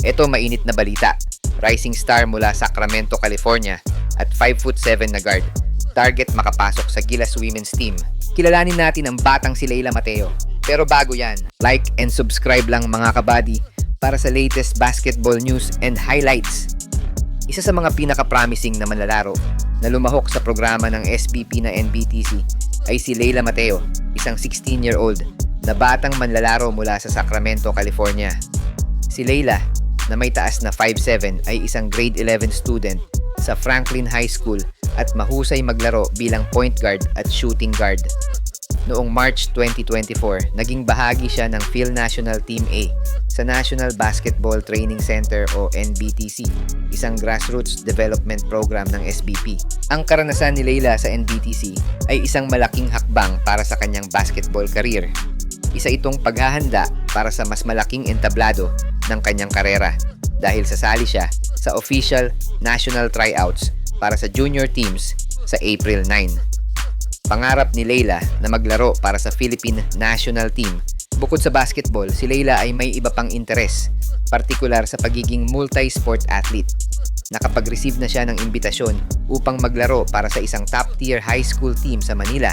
Ito mainit na balita. Rising star mula Sacramento, California at 5'7" na guard. Target makapasok sa Gilas Women's Team. Kilalanin natin ang batang si Leila Mateo. Pero bago yan, like and subscribe lang mga kabady para sa latest basketball news and highlights. Isa sa mga pinaka-promising na manlalaro na lumahok sa programa ng SBP na NBTC ay si Leila Mateo, isang 16-year-old na batang manlalaro mula sa Sacramento, California. Si Leila, na may taas na 5'7", ay isang grade 11 student sa Franklin High School at mahusay maglaro bilang point guard at shooting guard. Noong March 2024, naging bahagi siya ng Phil National Team A sa National Basketball Training Center o NBTC, isang grassroots development program ng SBP. Ang karanasan ni Leila sa NBTC ay isang malaking hakbang para sa kanyang basketball career. Isa itong paghahanda para sa mas malaking entablado ng kanyang karera dahil sasali siya sa official national tryouts para sa junior teams sa April 9. Pangarap ni Leila na maglaro para sa Philippine National Team. Bukod sa basketball, si Leila ay may iba pang interes, partikular sa pagiging multi-sport athlete. Nakapag-receive na siya ng imbitasyon upang maglaro para sa isang top-tier high school team sa Manila.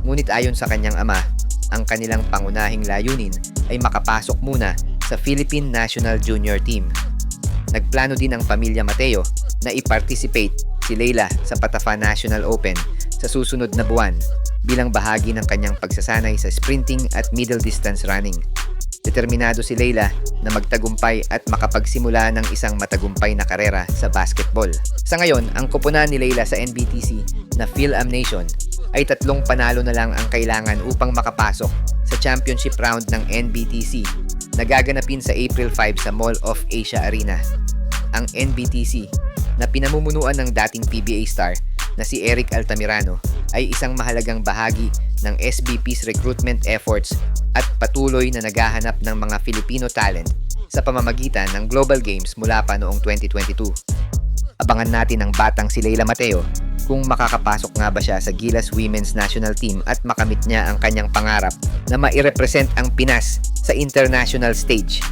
Ngunit ayon sa kanyang ama, ang kanilang pangunahing layunin ay makapasok muna sa Philippine National Junior Team. Nagplano din ang pamilya Mateo na i-participate si Leila sa Patafa National Open sa susunod na buwan bilang bahagi ng kanyang pagsasanay sa sprinting at middle distance running. Determinado si Leila na magtagumpay at makapagsimula ng isang matagumpay na karera sa basketball. Sa ngayon, ang koponan ni Leila sa NBTC na Phil Am Nation ay 3 panalo na lang ang kailangan upang makapasok sa championship round ng NBTC na gaganapin sa April 5 sa Mall of Asia Arena. Ang NBTC na pinamumunuan ng dating PBA star na si Eric Altamirano ay isang mahalagang bahagi ng SBP's recruitment efforts at patuloy na naghahanap ng mga Filipino talent sa pamamagitan ng Global Games mula pa noong 2022. Abangan natin ang batang si Leila Mateo kung makakapasok nga ba siya sa Gilas Women's National Team at makamit niya ang kanyang pangarap na mairepresent ang Pinas sa international stage.